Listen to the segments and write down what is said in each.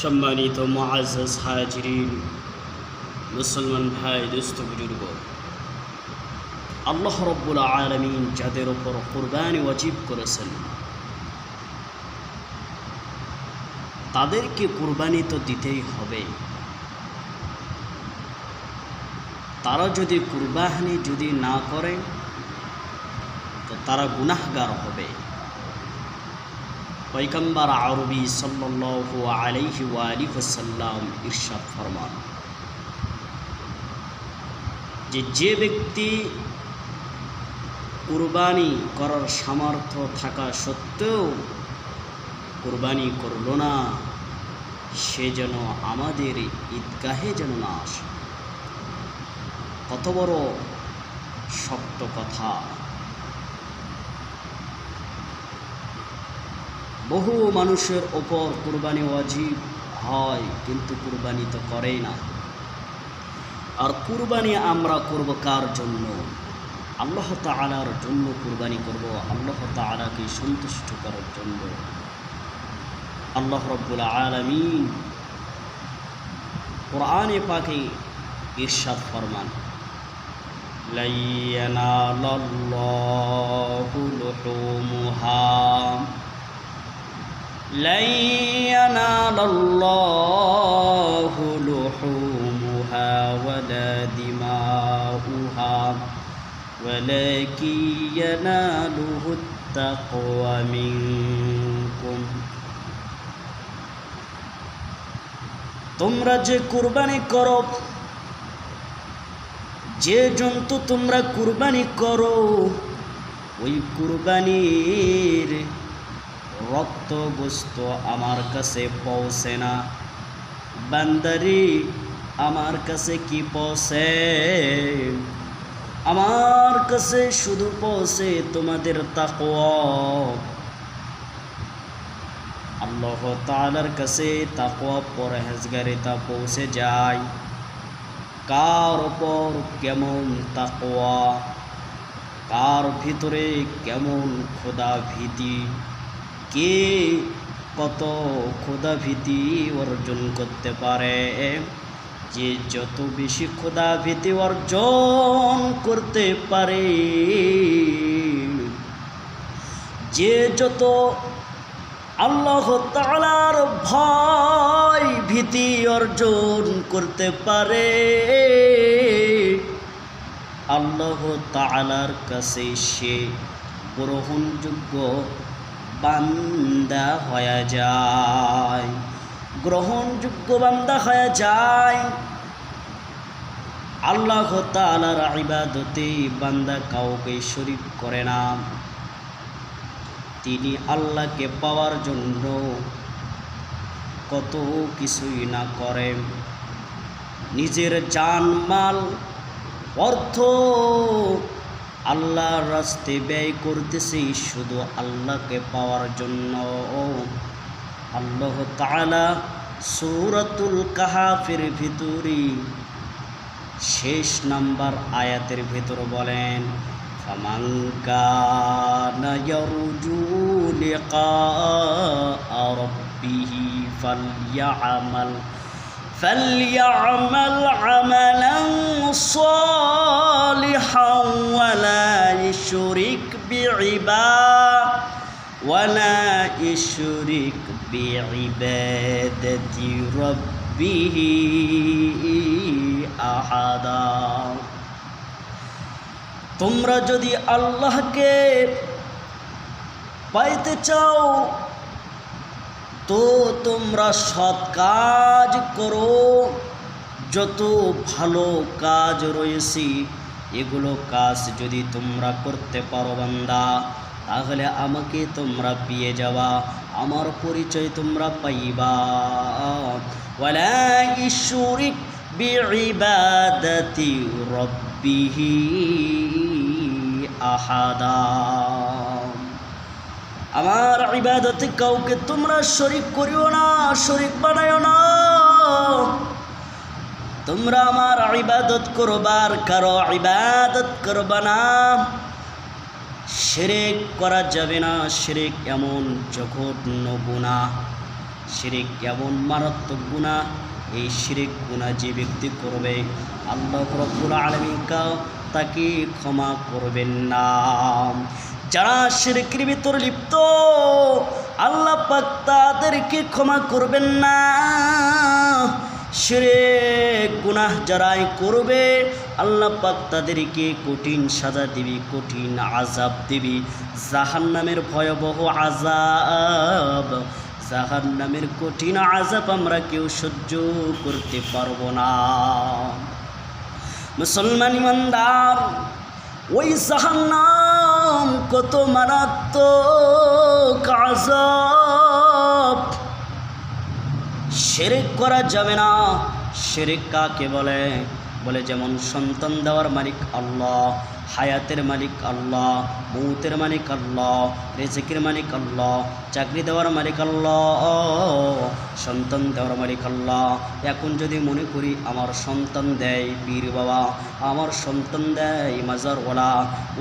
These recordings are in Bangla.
সম্মানিত মুআজ্জাজ হাজিরিন, মুসলমান ভাই, দোস্ত বুজুর্গ, আল্লাহ রব্বুল আলামিন যাদের উপর কুরবানি ওয়াজিব করেছেন তাদেরকে কুরবানি তো দিতেই হবে। তারা যদি কুরবানি না করে তো তারা গুনাহগার হবে। পয়গম্বর আরবি সাল্লাল্লাহু আলাইহি ওয়া আলিহি ওয়াসাল্লাম ইরশাদ ফরমান যে ব্যক্তি কুরবানি করার সামর্থ্য থাকা সত্ত্বেও কুরবানি করল না, সে যেন আমাদের ঈদগাহে যেন না আসে। কত বড় শক্ত কথা! বহু মানুষের ওপর কুরবানি ওয়াজিব হয়, কিন্তু কুরবানি তো করেই না। আর কুরবানি আমরা করব কার জন্য? আল্লাহ তাআলার জন্য কুরবানি করব, আল্লাহ তাআলাকে সন্তুষ্ট করার জন্য। আল্লাহ রব্বুল আলামিন কোরআনে পাকে ইরশাদ ফরমান, লা ইয়ানালাল্লাহু লুহুমুহা لا ينال الله لحومها ولا دماؤها ولكن يناله التقوى منكم। তোমরা যে কুরবানি করো, যে জন্তু তোমরা কুরবানি করো, ওই কুরবানির রক্ত গোস্ত আমার কাছে পৌঁছে না। বান্দারি, আমার কাছে কি পৌঁছে? আমার কাছে শুধু পৌঁছে তোমাদের তাকওয়া। আল্লাহ তাআলার কাছে তাকওয়া পরহেজগারিতা পৌঁছে যায়। কার উপর কেমন তাকওয়া, কার ভিতরে কেমন খোদা ভীতি, কে কত খোদা ভীতি অর্জন করতে পারে। যে যত বেশি খোদা ভীতি অর্জন করতে পারে, যে যত আল্লাহ তাআলার ভয় ভীতি অর্জন করতে পারে, আল্লাহ তাআলার কাছে সে গ্রহণযোগ্য বান্দা হয়ে যায়, গ্রহণযোগ্য বান্দা হয়ে যায়। আল্লাহ তাআলার ইবাদতে বান্দা কাউকে শরীক করে না। তিনি আল্লাহকে পাওয়ার জন্য কত কিছুই না করে, নিজের জান মাল অর্থ আল্লাহর রাস্তায় ব্যয় করতেছি শুধু আল্লাহকে পাওয়ার জন্য। আল্লাহ তাআলা সূরাতুল কাহাফের ভিতরে শেষ নাম্বার আয়াতের ভিতর বলেন, ফামান কানা ইয়ারজু লিকা রাব্বিহি فليعمل عملا صالحا ولا يشرك بعبادة ربه أحدا। তোমরা যদি আল্লাহকে পাইতে চাও তো তোমরা সৎ কাজ করো। যত ভালো কাজ রয়েছে এগুলো কাজ যদি তোমরা করতে পারো বান্দা, তাহলে আমাকে তোমরা পেয়ে যাবা, আমার পরিচয় তোমরা পাইবা। ওয়ালা ইশরিক বিইবাদাতি রাব্বিহি আহাদা। আমার ইবাদতে কাউকে তোমরা শরীক করিও না, শরীক বানাইও না। তোমরা আমার ইবাদত করবার কারো ইবাদত করবা না। শিরক করা যাবে না। শিরক এমন জঘন্য গুনাহ, শিরিক এমন মারাত্মক গুনাহ, এই শিরিক গুনাহ যে ব্যক্তি করবে আল্লাহ রাব্বুল আলামিন তাকে ক্ষমা করবেন না। যারা শিরকের ভিতর লিপ্ত আল্লাহ পাক তাদেরকে ক্ষমা করবেন না। শিরক গুনাহ যারাই করবে আল্লাহ পাক তাদেরকে কঠিন সাজা দিবি, কঠিন আযাব দিবি, জাহান্নামের ভয়াবহ আযাব, জাহান্নামের কঠিন আযাব আমরা কেউ সহ্য করতে পারবো না। মুসলমান ইমানদার, ওই জাহান্নাম কত মারাত্মক আযাব। শিরক করা যাবে না। শিরক কাকে বলে? বলে যেমন সন্তান দেওয়ার মালিক আল্লাহ, হায়াতের মালিক আল্লাহ, মৌতের মালিক আল্লাহ, রিজিকের মালিক আল্লাহ, চাকরি দেওয়ার মালিক আল্লাহ, সন্তান দেওয়ার মালিক আল্লাহ। এখন যদি মনে করি আমার সন্তান দেয় পীর বাবা, আমার সন্তান দেয় মাজারওয়ালা,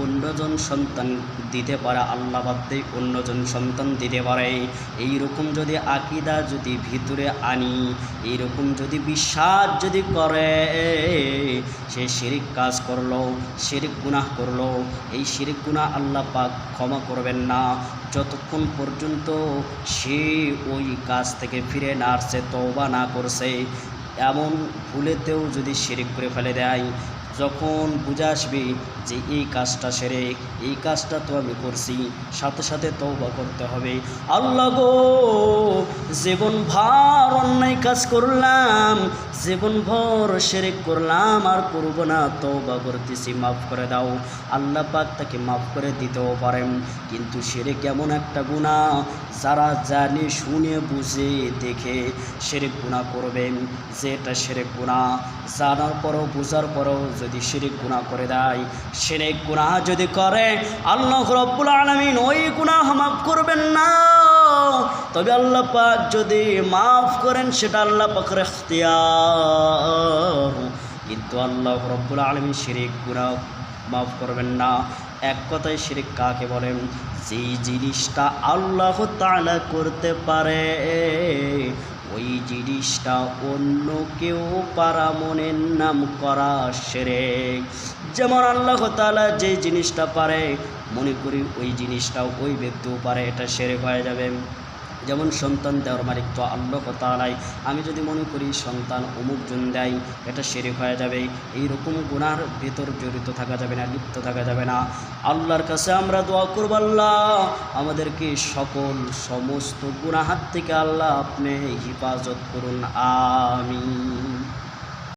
অন্যজন সন্তান দিতে পারে, আল্লাহ বাদ দিয়ে অন্যজন সন্তান দিতে পারে, এইরকম যদি আকীদা যদি ভিতরে আনি, এইরকম যদি বিশ্বাস যদি করে, সে শিরিক কাজ করলো, শিরিক গুনাহ করলো। এই শিরিক গুনাহ আল্লাহ পাক ক্ষমা করবেন না যতক্ষণ পর্যন্ত সে ওই কাজ থেকে ফিরে না আসছে, তওবা না করছে। এমন ভুলেতেও যদি শিরিক করে ফেলে দেয়, যখন বুঝে আসবে যে এই কাজটা সেরে, এই কাজটা তো আমি করছি, সাথে সাথে তওবা করতে হবে। আল্লাহ গো, জীবনভর অন্যায় কাজ করলাম, জীবনভর শিরক করলাম, আর করব না, তওবা করতেছি, মাফ করে দাও। আল্লাহ পাক তাকে মাফ করে দিতেও পারেন, কিন্তু শিরক এমন একটা গুনাহ যারা জানে শুনে বুঝে দেখে শিরক গুনাহ করবেন, যেটা শিরক গুনাহ জানার পরও বুঝার পরও যদি শিরক গুনাহ করে দেয়, শিরক গুনাহ যদি করে আল্লাহ রাব্বুল আলামিন ওই গুনাহ মাফ করবেন না। তবে আল্লাহ পাক যদি মাফ করেন সেটা আল্লাহ পাকের ইখতিয়ার, কিন্তু আল্লাহ রাব্বুল আলামিন শিরক গুনাহ মাফ করবেন না। এক কথায় শিরক কাকে বলেন? যেই জিনিসটা আল্লাহ তাআলা করতে পারে ওই জিনিসটা অন্য কেউ পারা মনের নাম করা শিরক। যেমন আল্লাহ তাআলা যে জিনিসটা পারে মনে করি ওই জিনিসটাও ওই ব্যক্তিও পারে, এটা শিরক হয়ে যাবে। যেমন সন্তান দেওয়ার মালিক তো আল্লাহ তাআলাই, আমি যদি মনে করি সন্তান অমুকজন দেয়, এটা শিরক হয়ে যাবে। এইরকম গুনার ভেতর জড়িত থাকা যাবে না, লিপ্ত থাকা যাবে না। আল্লাহর কাছে আমরা দোয়া করব, আল্লাহ আমাদেরকে সকল সমস্ত গুনাহ থেকে আল্লাহ আপনি হিফাজত করুন, আমিন।